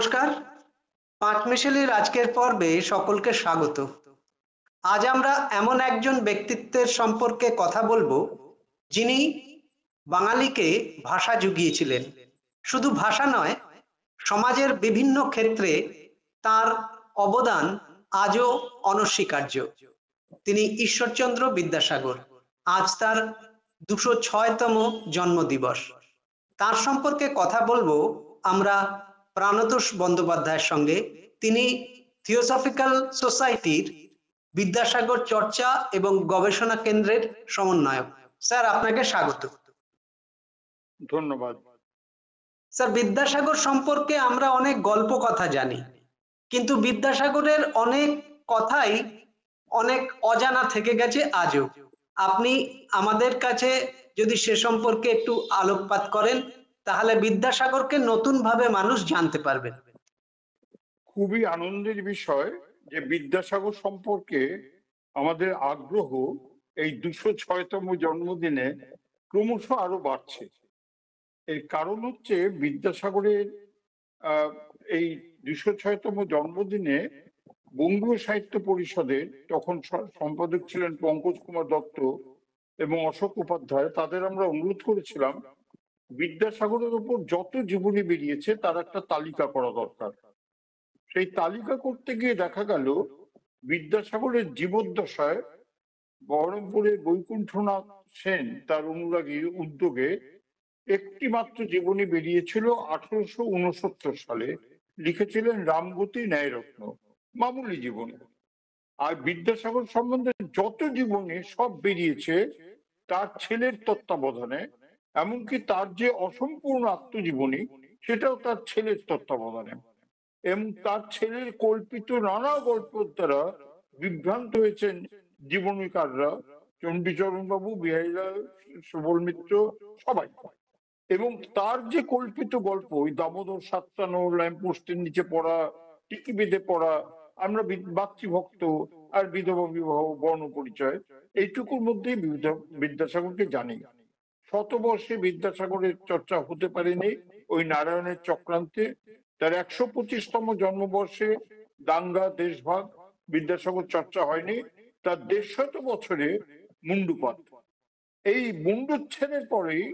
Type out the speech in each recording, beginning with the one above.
নমস্কার। পাঁচমিশালির আজকের পর্বে সকলকে স্বাগত। আজ আমরা এমন একজন ব্যক্তিত্বের সম্পর্কে কথা বলবো, যিনি বাঙালিকে ভাষা জুগিয়েছিলেন। শুধু ভাষা নয়, সমাজের বিভিন্ন ক্ষেত্রে তার অবদান আজও অনস্বীকার্য। তিনি ঈশ্বরচন্দ্র বিদ্যাসাগর। আজ তার ২০৬তম জন্মদিবস। তার সম্পর্কে কথা বলবো আমরা প্রাণতোষ বন্দ্যোপাধ্যায়ের সঙ্গে। তিনি থিওসফিক্যাল সোসাইটির বিদ্যাসাগর চর্চা এবং গবেষণা কেন্দ্রের সমন্বয়ক। স্যার, আপনাকে স্বাগত। ধন্যবাদ। স্যার, বিদ্যাসাগর সম্পর্কে আমরা অনেক গল্প কথা জানি, কিন্তু বিদ্যাসাগরের অনেক কথাই অনেক অজানা থেকে গেছে আজও। আপনি আমাদের কাছে যদি সে সম্পর্কে একটু আলোকপাত করেন, তাহলে বিদ্যাসাগরকে নতুন ভাবে মানুষ জানতে পারবে। খুবই আনন্দের বিষয় যে বিদ্যাসাগর সম্পর্কে আমাদের আগ্রহ এই ২০৬তম জন্মদিনে ক্রমশ আরো বাড়ছে। এর কারণ হচ্ছে বিদ্যাসাগরের এই ২০৬তম জন্মদিনে বঙ্গীয় সাহিত্য পরিষদের তখন সম্পাদক ছিলেন পঙ্কজ কুমার দত্ত এবং অশোক উপাধ্যায়। তাদের আমরা অনুরোধ করেছিলাম বিদ্যাসাগরের উপর যত জীবনী বেরিয়েছে তার একটা তালিকা করা দরকার। সেই তালিকা করতে গিয়ে দেখা গেল বিদ্যাসাগরের জীবদ্দশায় বহরমপুরের বৈকুণ্ঠনাথ সেন তার অনুরাগীর উদ্যোগে একটি মাত্র জীবনী বেরিয়েছিল 1869 সালে। লিখেছিলেন রামগতি ন্যায়রত্ন, মামুলি জীবনী। আর বিদ্যাসাগর সম্বন্ধে যত জীবনী সব বেরিয়েছে তার ছেলের তত্ত্বাবধানে, এমনকি তার যে অসম্পূর্ণ আত্মজীবনী সেটাও তার ছেলের তত্ত্বাবধানে। এবং তার ছেলের কল্পিত নানা গল্পের দ্বারা বিভ্রান্ত হয়েছেন জীবনীকাররা, চণ্ডীচরণ বাবু, বিহারীলাল, সুবল মিত্র, সবাই। এবং তার যে কল্পিত গল্প, ওই দামোদর সাত্তানো, ল্যাম্পপোস্টের নিচে পড়া, টিকি বেঁধে পড়া, আমরা মাতৃভক্ত আর বিধবা বিবাহ, বর্ণ পরিচয়, এইটুকুর মধ্যেই বিদ্যাসাগরকে জানি। শতবর্ষে বিদ্যাসাগরের চর্চা হতে পারেনি ওই নারায়ণের চক্রান্তে। তার ১২৫তম জন্মবর্ষে দাঙ্গা, দেশভাগ, বিদ্যাসাগর চর্চা হয়নি। তার ১৫০ বছরে মুন্ডুপাত। এই মুন্ডুচ্ছেদের পরেই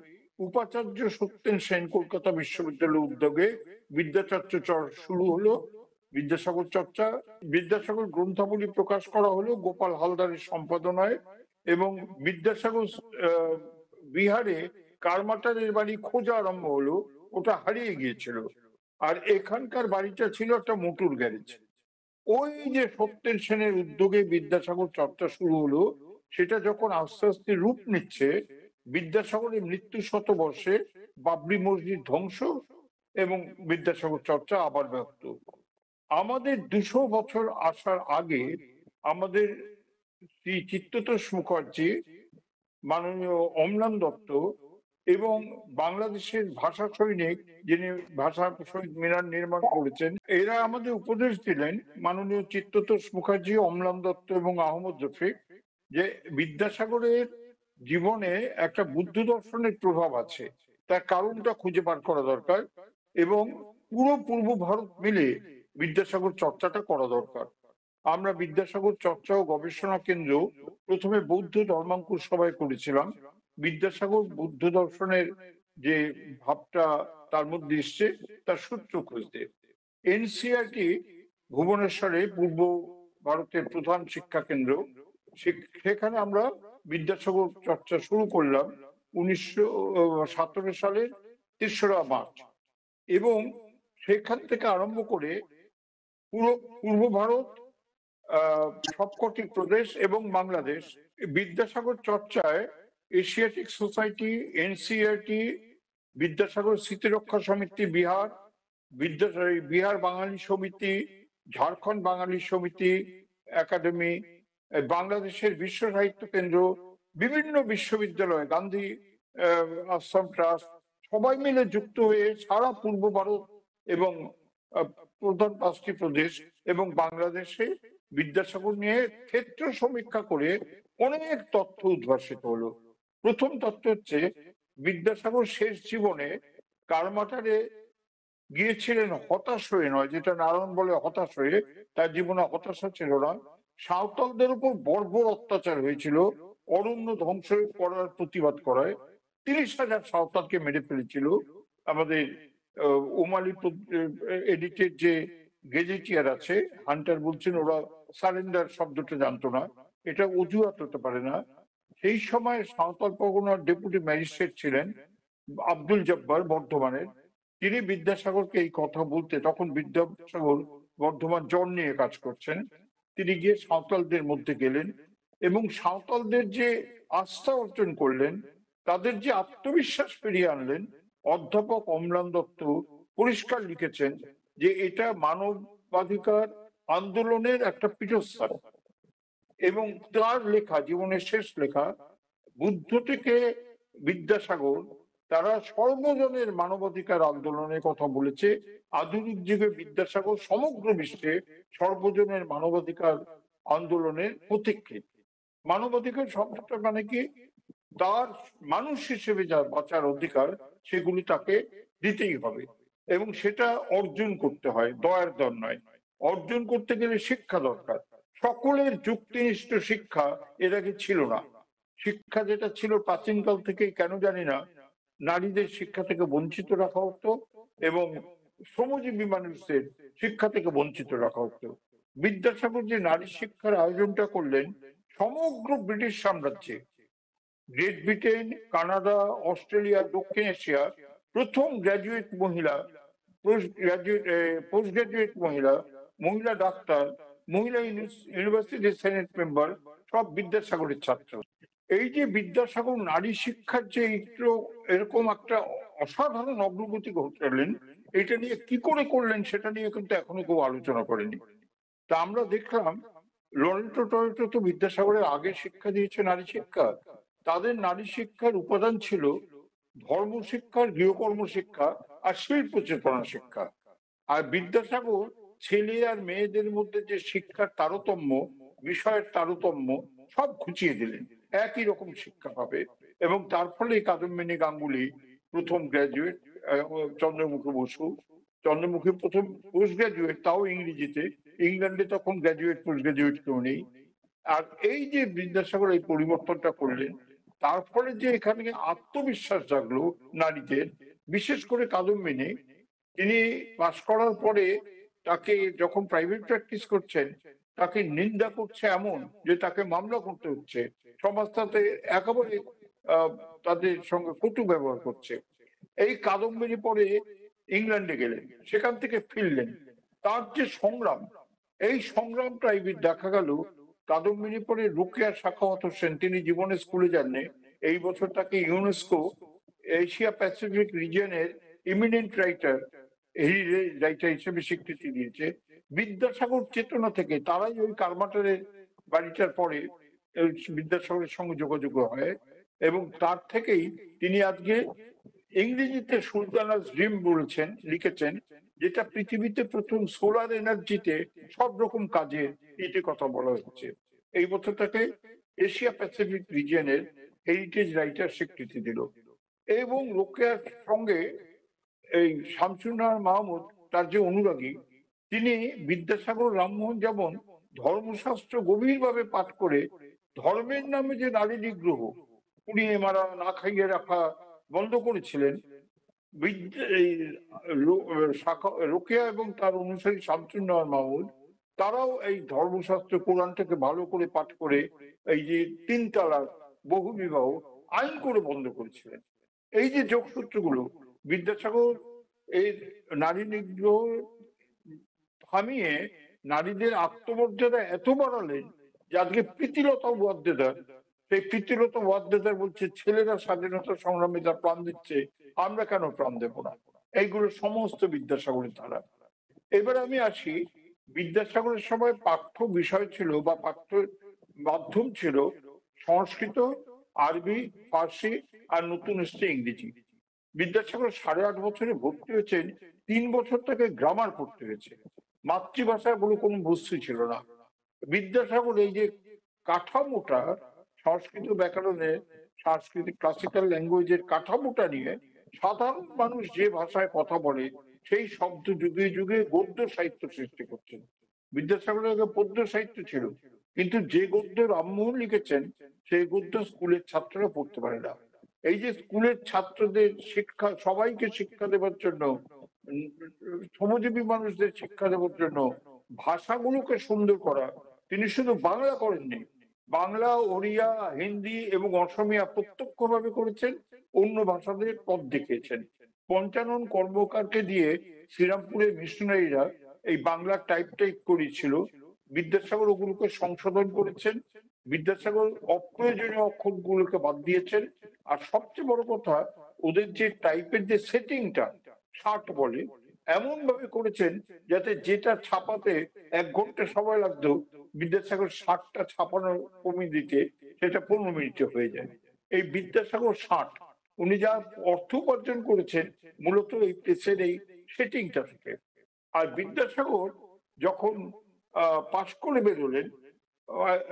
উপাচার্য সত্যেন সেন কলকাতা বিশ্ববিদ্যালয়ের উদ্যোগে বিদ্যাচর্চা শুরু হলো, বিদ্যাসাগর চর্চা। বিদ্যাসাগর গ্রন্থাবলী প্রকাশ করা হলো গোপাল হালদারের সম্পাদনায়। এবং বিদ্যাসাগর বিহারে কারমাটারের বাড়ি খোঁজা আরম্ভ হলো, ওটা হারিয়ে গিয়েছিল। আর এখানকার বাড়িটা ছিল একটা মোটর গ্যারেজ। ওই যে সত্যেন সেনের উদ্যোগে বিদ্যাসাগর চর্চা শুরু হলো, সেটা যখন আস্তে আস্তে রূপ নিচ্ছে, বিদ্যাসাগরের মৃত্যু শতবর্ষে বাবরি মসজিদ ধ্বংস এবং বিদ্যাসাগর চর্চা আবার ব্যক্ত। আমাদের ২০০ বছর আসার আগে আমাদের শ্রী চিত্ততোষ মুখার্জি, মাননীয় অম্লান দত্ত এবং বাংলাদেশের ভাষা সৈনিক যিনি ভাষা শহীদ মিনার নির্মাণ করেছেন, এরা আমাদের উপদেশ দিলেন, মাননীয় চিত্ততোষ মুখার্জি, অম্লান দত্ত এবং আহমদ রফিক, যে বিদ্যাসাগরের জীবনে একটা বুদ্ধ দর্শনের প্রভাব আছে, তার কারণটা খুঁজে বার করা দরকার এবং পুরো পূর্ব ভারত মিলে বিদ্যাসাগর চর্চাটা করা দরকার। আমরা বিদ্যাসাগর চর্চা ও গবেষণা কেন্দ্র প্রথমে বৌদ্ধ ধর্মাঙ্কুর সভায় করেছিলাম। বিদ্যাসাগর বুদ্ধ দর্শনের যে ভাবটা তার মধ্যে এসছে তার সূত্র খুঁজতে এনসিআরটি ভুবনেশ্বরে, পূর্ব ভারতের প্রধান শিক্ষা কেন্দ্র, সেখানে আমরা বিদ্যাসাগর চর্চা শুরু করলাম 1917 সালের ৩রা মার্চ। এবং সেখান থেকে আরম্ভ করে পুরো পূর্ব ভারত, সবকটি প্রদেশ এবং বাংলাদেশ বিদ্যাসাগর চর্চায় এশিয়াটিক সোসাইটি, এনসিআরটি, বিদ্যাসাগর স্মৃতিরক্ষা সমিতি বিহার, বিহার বাঙালি সমিতি, ঝাড়খণ্ড বাঙালি সমিতি, একাডেমি, বাংলাদেশের বিশ্ব সাহিত্য কেন্দ্র, বিভিন্ন বিশ্ববিদ্যালয়, গান্ধী আশ্রম ট্রাস্ট, সবাই মিলে যুক্ত হয়ে সারা পূর্ব ভারত এবং প্রধান 5টি প্রদেশ এবং বাংলাদেশে বিদ্যাসাগর নিয়ে ক্ষেত্র সমীক্ষা করে অনেক তথ্য উদ্ভাসিত হলো। প্রথম তথ্য হচ্ছে বিদ্যাসাগর শেষ জীবনে কারমাটারে গিয়েছিলেন হতাশ হয়ে নয়, যেটা নারায়ণ বলে হতাশ হয়ে, তার জীবনে হতাশা ছিল না। সাঁওতালদের উপর বর্বর অত্যাচার হয়েছিল, অরণ্য ধ্বংস করার প্রতিবাদ করায় 30,000 সাঁওতালকে মেরে ফেলেছিল। আমাদের ওমালি এডিটের যে গেজেটিয়ার আছে, হান্টার, বলছেন ওরা সারেন্ডার শব্দটা জানতো না, এটা অজুহাত হতে পারে না। সেই সময় সাঁওতাল পরগনার ডেপুটি ম্যাজিস্ট্রেট ছিলেন আব্দুল জব্বার বর্ধমানের। তিনি বিদ্যাসাগরকে এই কথা বলতে, তখন বিদ্যাসাগর বর্ধমান জন নিয়ে কাজ করছেন, তিনি গিয়ে সাঁওতালদের মধ্যে গেলেন এবং সাঁওতালদের যে আস্থা অর্জন করলেন, তাদের যে আত্মবিশ্বাস ফিরিয়ে আনলেন। অধ্যাপক অম্লান দত্ত পরিষ্কার লিখেছেন যে এটা মানবাধিকার আন্দোলনের একটা পীঠস্থান। এবং তার লেখা, জীবনের শেষ লেখা, বুদ্ধ থেকে বিদ্যাসাগর, তারা সর্বজনের মানবাধিকার আন্দোলনের কথা বলেছে। আধুনিক যুগে বিদ্যাসাগর সমগ্র বিশ্বে সর্বজনের মানবাধিকার আন্দোলনের পথিকৃৎ। মানবাধিকার শব্দটা মানে কি? তার মানুষ হিসেবে যা বাঁচার অধিকার, সেগুলি তাকে দিতেই হবে এবং সেটা অর্জন করতে হয়, দয়ার দর নয়। অর্জন করতে গেলে শিক্ষা দরকার। সকলের যুক্তিনিষ্ঠ শিক্ষা এর আগে ছিল না। শিক্ষা যেটা ছিল প্রাচীনকাল থেকেই, কেন জানি না, নারীদের শিক্ষা থেকে বঞ্চিত রাখা হতো এবং শ্রমজীবী মানুষদের শিক্ষা থেকে বঞ্চিত রাখা হতো। বিদ্যাসাগর যে নারী শিক্ষার আয়োজনটা করলেন, সমগ্র ব্রিটিশ সাম্রাজ্যে, গ্রেট ব্রিটেন, কানাডা, অস্ট্রেলিয়া, দক্ষিণ এশিয়া, প্রথম গ্রাজুয়েট মহিলা, পোস্ট গ্রাজুয়েট মহিলা, মহিলা ডাক্তার, মহিলা ইউনিভার্সিটি সেনেট মেম্বার, সব বিদ্যাসাগরের ছাত্র। এই যে বিদ্যাসাগর নারী শিক্ষার যে একটু এরকম একটা অসাধারণ অগ্রগতি ঘটালেন, এটা নিয়ে কি করে করলেন সেটা নিয়ে কিন্তু এখনো কেউ আলোচনা করেনি। তা আমরা দেখলাম লরেটো টরেটো তো বিদ্যাসাগরের আগে শিক্ষা দিয়েছে নারী শিক্ষা। তাদের নারী শিক্ষার উপাদান ছিল ধর্ম শিক্ষার, গৃহকর্ম শিক্ষা আর শিল্প চেতনা শিক্ষা। আর বিদ্যাসাগর ছেলে আর মেয়েদের মধ্যে যে শিক্ষার তারতম্য, বিষয়ের তারতম্য, সব ঘুচিয়ে দিলেন। একই রকম শিক্ষা পাবে এবং তার ফলে কাদম্বিনী গাঙ্গুলি প্রথম গ্রাজুয়েট, চন্দ্রমুখী বসু, চন্দ্রমুখী প্রথম পোস্ট গ্রাজুয়েট, তাও ইংরেজিতে। ইংল্যান্ডে তখন গ্রাজুয়েট পোস্ট গ্রাজুয়েট কেউ নেই। আর এই যে বিদ্যাসাগর এই পরিবর্তনটা করলেন, তার ফলে যে এখানে আত্মবিশ্বাস জাগলো নারীদের, বিশেষ করে কাদম্বিনী। তিনি পাশ করার পরে তাকে যখন প্রাইভেট প্র্যাকটিস করছেন, তাকে নিন্দা করছে এমন যে তাকে মামলা করতে হচ্ছে। সমাজ তাতে একেবারে তাদের সঙ্গে কটু ব্যবহার করছে। এই কাদম্বিনী পরে ইংল্যান্ডে গেলেন, সেখান থেকে ফিরলেন। তার যে সংগ্রাম, এই সংগ্রামটাই দেখা গেল কাদম্বিনী পরে রোকেয়া সাখাওয়াত হোসেন, তিনি জীবনে স্কুলে যাননি, এই বছর তাকে ইউনেস্কো এশিয়া প্যাসিফিক রিজিয়নের ইমিনেন্ট রাইটার হিসেবে স্বীকৃতি দিয়েছে। বিদ্যাসাগর চেতনা থেকে তারাই ওই কারমাটারের বাড়িটার পরে বিদ্যাসাগরের সঙ্গে যোগাযোগ হয় এবং তার থেকেই তিনি আজকে ইংরেজিতে সুলতানাস ড্রিম বলেছেন, লিখেছেন, যেটা পৃথিবীতে প্রথম সোলার এনার্জিতে সব রকম কাজে এটি কথা বলা হচ্ছে। এই বছর তাকে এশিয়া প্যাসিফিক রিজিয়নের হেরিটেজ রাইটার স্বীকৃতি দিল। এবং রোকেয়ার সঙ্গে এই শামসুন্নাহার মাহমুদ, তার যে অনুরাগী, তিনি বিদ্যাসাগর রামমোহন যেমন ধর্মশাস্ত্র গভীরভাবে পাঠ করে ধর্মের নামে যে নারী নিগ্রহ, পুড়িয়ে মারা, না খাইয়ে রাখা বন্ধ করেছিলেন, রোকেয়া এবং তার অনুসারী শামসুন্নাহার মাহমুদ, তারাও এই ধর্মশাস্ত্র কোরআনটাকে ভালো করে পাঠ করে এই যে 3 তালাক, বহু বিবাহ আইন করে বন্ধ করেছিলেন। এই যে যোগসূত্রগুলো, বিদ্যাসাগর এই নারী নিগ্রহ থামিয়ে নারীদের আত্মমর্যাদা এত বাড়ালেন যে আজকে প্রীতিলতা ওয়াদ্দেদার, সেই প্রীতিলতা ওয়াদ্দেদার বলছে ছেলেরা স্বাধীনতা সংগ্রামে যা প্রাণ দিচ্ছে, আমরা কেন প্রাণ দেব না। এইগুলো সমস্ত বিদ্যাসাগরের ধারা। এবার আমি আসি, বিদ্যাসাগরের সময় পাঠ্য বিষয় ছিল বা পাঠ্য মাধ্যম ছিল সংস্কৃত, আরবি, ফার্সি আর নতুন এসছে ইংরেজি। বিদ্যাসাগর 8.5 বছরে ভর্তি হয়েছেন, 3 বছর তাকে গ্রামার পড়তে হয়েছে। মাতৃভাষায় বলে কোনো বস্তু ছিল না। বিদ্যাসাগর এই যে কাঠামোটা, সংস্কৃত ব্যাকরণের, সাংস্কৃতিক ক্লাসিক্যাল ল্যাঙ্গুয়েজের কাঠামোটা নিয়ে সাধারণ মানুষ যে ভাষায় কথা বলে সেই শব্দ যুগে যুগে গদ্য সাহিত্য সৃষ্টি করছেন। বিদ্যাসাগরের আগে পদ্য সাহিত্য ছিল, কিন্তু যে গদ্য রামমোহন লিখেছেন সেই গদ্য স্কুলের ছাত্ররা পড়তে পারে না। এই যে স্কুলের ছাত্রদের শিক্ষা, সবাইকে শিক্ষা দেওয়ার জন্য, শ্রমজীবী মানুষদের শিক্ষা দেওয়ার জন্য ভাষাগুলোকে সুন্দর করা, তিনি শুধু বাংলা করেননি, বাংলা, ওড়িয়া, হিন্দি এবং অসমিয়া প্রত্যক্ষভাবে করেছেন, অন্য ভাষাদের পথ দেখিয়েছেন। পঞ্চানন কর্মকারকে দিয়ে শ্রীরামপুরের মিশনারিরা এই বাংলা টাইপ করেছিল, বিদ্যাসাগর ওগুলোকে সংশোধন করেছেন, বিদ্যাসাগর অপ্রয়োজনীয় অক্ষরগুলোকে বাদ দিয়েছেন। আর সবচেয়ে বড় কথা, ওদের যে টাইপের যে সেটিংটা, ষাট বলে, এমন ভাবে করেছেন যাতে যেটা ছাপাতে 1 ঘন্টা সময় লাগতো, বিদ্যাসাগর 60টা ছাপানোর কমিয়ে দিতে সেটা 15 মিনিটে হয়ে যায়। এই বিদ্যাসাগর 60, উনি যা অর্থ উপার্জন করেছেন মূলত এই প্রেসের এই সেটিংটা থেকে। আর বিদ্যাসাগর যখন পাশ করে বেরোলেন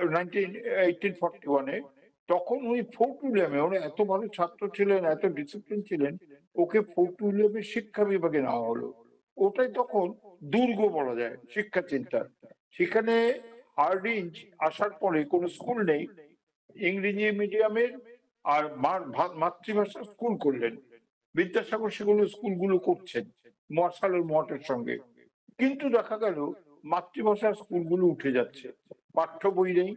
1841-এ, তখন উনি ফোর্ট উইলিয়ামে, উনি এত ভালো ছাত্র ছিলেন, এত ডিসিপ্লিন ছিলেন, ওকে ফোর্ট উইলিয়ামের শিক্ষা বিভাগে নেওয়া হলো। ওটাই তখন দুর্গ বলা যায় শিক্ষা চিন্তা। সেখানে হার্ডিঞ্জ আসার পরে কোনো স্কুল নেই, ইংরেজি মিডিয়ামের আর মাতৃভাষা স্কুল করলেন। বিদ্যাসাগর সেগুলো স্কুলগুলো করছেন মশালের মঠের সঙ্গে, কিন্তু দেখা গেল মাতৃভাষার স্কুলগুলো উঠে যাচ্ছে, পাঠ্য বই নেই।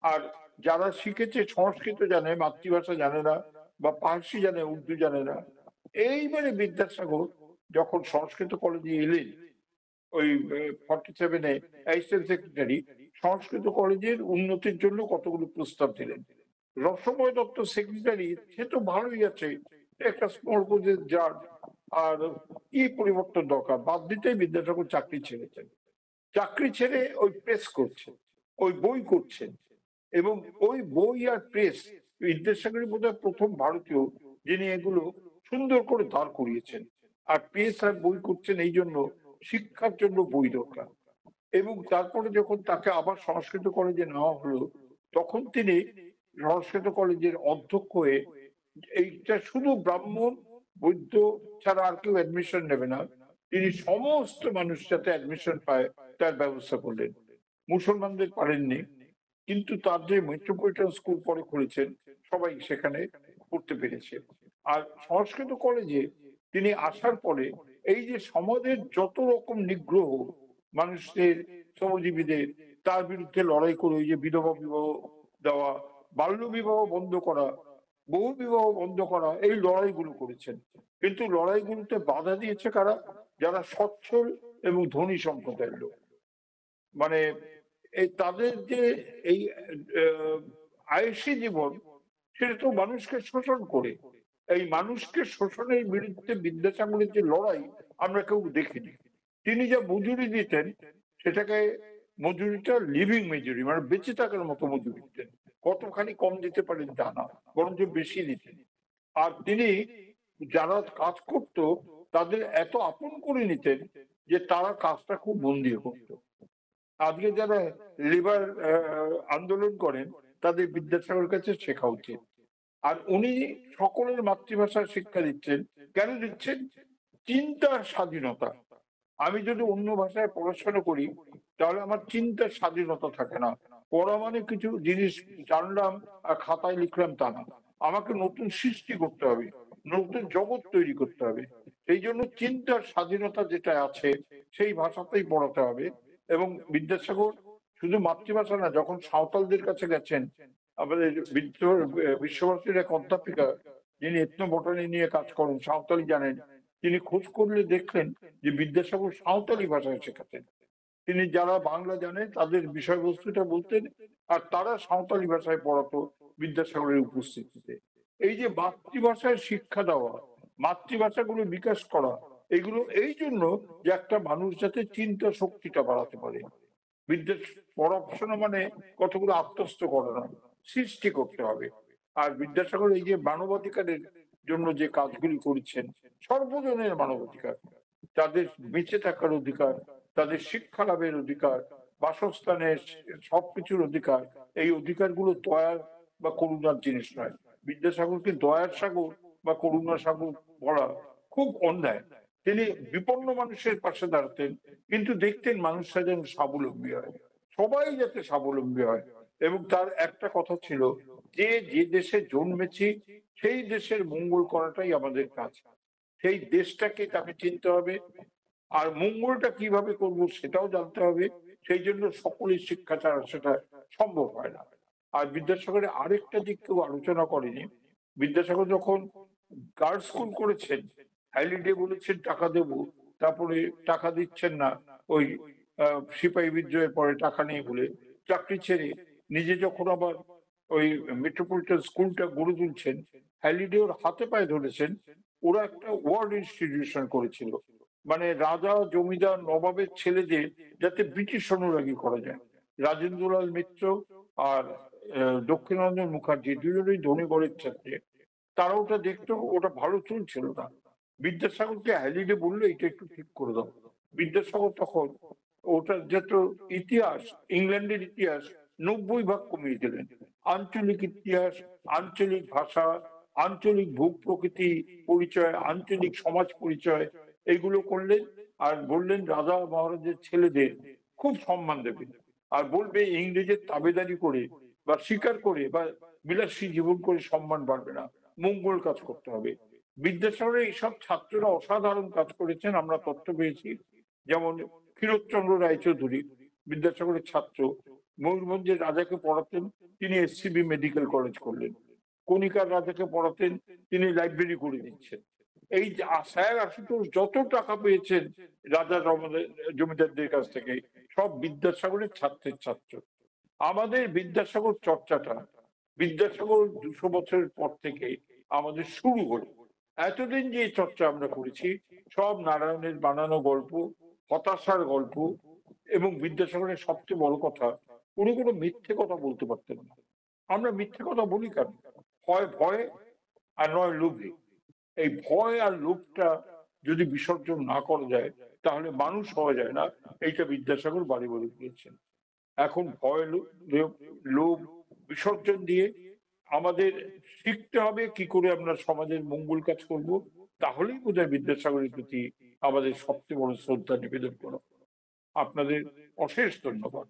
আর যারা শিখেছে, সংস্কৃত জানে, মাতৃভাষা জানে না, বা পার্সি জানে, উর্দু জানে না। এইবারে বিদ্যাসাগর যখন সংস্কৃত কলেজে এলেন, ওই 47-এ অ্যাসিস্ট্যান্ট সেক্রেটারি, সংস্কৃত কলেজের উন্নতির জন্য কতগুলো প্রস্তাব দিলেন। রসময় দত্ত সেক্রেটারি, সে তো ভালোই আছে, একটা স্মল কলেজের জাজ, আর কি পরিবর্তন দরকার, বাদ দিতেই বিদ্যাসাগর চাকরি ছেড়েছেন। চাকরি ছেড়ে ওই প্রেস করছেন, ওই বই করছেন, এবং ওই বই আর প্রেস, বিদ্যাসাগরই বোধহয় প্রথম ভারতীয় যিনি এগুলো সুন্দর করে দাঁড় করিয়েছেন। আর প্রেস আর বই করছেন এই জন্য, শিক্ষার জন্য বই দরকার। এবং তারপরে যখন তাকে আবার সংস্কৃত কলেজে নেওয়া হলো, তখন তিনি সংস্কৃত কলেজের অধ্যক্ষ হয়ে, এইটা শুধু ব্রাহ্মণ বৈদ্য ছাড়া আর কেউ অ্যাডমিশন নেবে না, তিনি সমস্ত মানুষ যাতে অ্যাডমিশন পায় তার ব্যবস্থা করলেন। মুসলমানদের পারেননি, কিন্তু তার যে মেট্রোপলিটন স্কুল পরে খুলেছেন, সবাই সেখানে পড়তে পেরেছে। আর সংস্কৃত কলেজে তিনি আসার পরে এই যে সমাজের যত রকম নিগ্রহ মানুষের, শ্রমজীবীদের, তার বিরুদ্ধে লড়াই করে ওই যে বিধবা বিবাহ দেওয়া, বাল্য বিবাহ বন্ধ করা, বহু বিবাহ বন্ধ করা, এই লড়াইগুলো করেছেন। কিন্তু লড়াইগুলোতে বাধা দিয়েছে কারা? যারা সচ্ছল এবং ধনী সম্প্রদায়ের লোক। মানে এই তাদের যে এই আয়ুষী জীবন, সেটা তো মানুষকে শোষণ করে। এই মানুষকে শোষণের বিরুদ্ধে বিদ্যাসাগরের যে লড়াই আমরা কেউ দেখিনি। তিনি যা মজুরি দিতেন, সেটাকে মজুরিটা লিভিং মজুরি, মানে বেঁচে থাকার মতো মজুরি দিতেন, কতখানি কম দিতে পারেন তা না, বরঞ্চ বেশি দিতেন। আর তিনি যারা কাজ করত তাদের এত আপন করে নিতেন যে তারা কাজটা খুব মন দিয়ে করতো। আজকে যারা লেবার আন্দোলন করেন, তাদের বিদ্যাসাগরের কাছে শেখা উচিত। আর উনি সকলের মাতৃভাষার শিক্ষা দিচ্ছেন। কেন দিচ্ছেন? চিন্তার স্বাধীনতা। আমি যদি অন্য ভাষায় পড়াশোনা করি, তাহলে আমার চিন্তার স্বাধীনতা থাকে না। পড়া মানে কিছু জিনিস জানলাম আর খাতায় লিখলাম তা না, আমাকে নতুন সৃষ্টি করতে হবে, নতুন জগৎ তৈরি করতে হবে। সেই জন্য চিন্তার স্বাধীনতা যেটা আছে, সেই ভাষাতেই পড়াতে হবে। এবং বিদ্যাসাগর শুধু মাতৃভাষা না, যখন সাঁওতালদের কাছে গেছেন, আমাদের বিশ্বভারতীর এক অধ্যাপিকা, যিনি এথনোবটানি নিয়ে কাজ করেন, সাঁওতালি জানেন, তিনি খোঁজ করলে দেখলেন যে বিদ্যাসাগর সাঁওতালি ভাষায় শেখাতেন। তিনি যারা বাংলা জানেন তাদের বিষয়বস্তুটা বলতেন, আর তারা সাঁওতালি ভাষায় পড়াতো বিদ্যাসাগরের উপস্থিতিতে। এই যে মাতৃভাষায় শিক্ষা দেওয়া, মাতৃভাষাগুলো বিকাশ করা, এগুলো এই জন্য যে একটা মানুষ যাতে চিন্তা শক্তিটা বাড়াতে পারে। বিদ্যা পড়াশোনা মানে কতগুলো আত্মস্থ করা নয়, সৃষ্টি করতে হবে। আর বিদ্যাসাগর এই যে মানবাধিকারের জন্য যে কাজগুলি করেছেন, সর্বজনের মানবাধিকার, তাদের বেঁচে থাকার অধিকার, তাদের শিক্ষা লাভের অধিকার, বাসস্থানের সবকিছুর অধিকার, এই অধিকারগুলো দয়ার বা করুণার জিনিস নয়। বিদ্যাসাগরকে দয়ার সাগর বা করুণার সাগর বলা খুব অন্যায়। তিনি বিপন্ন মানুষের পাশে দাঁড়াতেন, কিন্তু দেখতেন মানুষরা যেন স্বাবলম্বী হয়, সবাই যাতে স্বাবলম্বী হয়। এবং তার একটা কথা ছিল যে যে দেশে জন্মেছি সেই দেশের মঙ্গল করাটাই আমাদের কাজ, সেই দেশটাকে তাকে চিনতে হবে, আর মঙ্গলটা কিভাবে করব সেটাও জানতে হবে। সেই জন্য সকলের শিক্ষা ছাড়া সেটা সম্ভব হয় না। আর বিদ্যাসাগরের আরেকটা দিক কেউ আলোচনা করেনি। বিদ্যাসাগর যখন গার্লস স্কুল করেছেন, হ্যালিডে বলেছেন টাকা দেব, তারপরে টাকা দিচ্ছেন না, ওই সিপাহী বিদ্রোহের পরে টাকা নেই বলে চাকরি ছেড়ে নিজে যখন আবার ওই মেট্রোপলিটন স্কুলটা গড়ে তুলছেন, হ্যালিডে ওর হাতে পায়ে ধরেছেন। ওরা একটা ওয়ার্ড ইনস্টিটিউশন করেছিল, মানে রাজা জমিদার নবাবের ছেলেদের যাতে ব্রিটিশ অনুরাগী করা যায়। রাজেন্দ্রলাল মিত্র আর দক্ষিণানন্দ মুখার্জি দুজনেই ধনী ঘরের ছাত্রী, তারা ওটা দেখতো, ওটা ভালো চলছিল না। বিদ্যাসাগরকে হ্যালিডে বললো এটা একটু ঠিক করে দাও। বিদ্যাসাগর তখন ওটা যত ইতিহাস, ইংল্যান্ডের ইতিহাস 90% কমিয়ে দিলেন। আঞ্চলিক ইতিহাস, আঞ্চলিক ভাষা, আঞ্চলিক ভূ প্রকৃতি পরিচয়, আঞ্চলিক সমাজ পরিচয়, এইগুলো করলেন। আর বললেন রাজা মহারাজের ছেলেদের খুব সম্মান দেবেন, আর বলবে ইংরেজের তাবেদারি করে বা স্বীকার করে বা বিলাসী জীবন করে সম্মান বাড়বে না, মঙ্গল কাজ করতে হবে। বিদ্যাসাগরের এইসব ছাত্ররা অসাধারণ কাজ করেছেন, আমরা তথ্য পেয়েছি। যেমন ক্ষীরোদচন্দ্র রায়চৌধুরী বিদ্যাসাগরের ছাত্র, ময়ূরভঞ্জের রাজাকে পড়াতেন, তিনি এসসিবি মেডিকেল কলেজ করলেন। কণিকার রাজাকে পড়াতেন, তিনি লাইব্রেরি করে দিচ্ছেন। এই যে স্যার আশুতোষ যত টাকা পেয়েছেন রাজা জমিদারদের কাছ থেকে, সব বিদ্যাসাগরের ছাত্রের ছাত্র। আমাদের বিদ্যাসাগর চর্চাটা বিদ্যাসাগর 200 বছরের পর থেকে আমাদের শুরু হলো। এতদিন যে চর্চা আমরা করেছি সব নারায়ণের বানানো গল্প, হতাশার গল্প। এবং বিদ্যাসাগরের সবচেয়ে বড় কথা, উনি কোনো মিথ্যে কথা বলতে পারতেন না। আমরা মিথ্যে কথা বলি কেন? হয় ভয়ে, আর নয় লোভে। এই ভয় আর লোভটা যদি বিসর্জন না করা যায় তাহলে মানুষ হওয়া যায় না, এইটা বিদ্যাসাগর বাড়ি বলে দিয়েছেন। এখন ভয় লোভ বিসর্জন দিয়ে আমাদের শিখতে হবে কি করে আমরা সমাজের মঙ্গল কাজ করব, তাহলেই বোধহয় বিদ্যাসাগরের প্রতি আমাদের সবচেয়ে বড় শ্রদ্ধা নিবেদন করা। আপনাদের অশেষ ধন্যবাদ।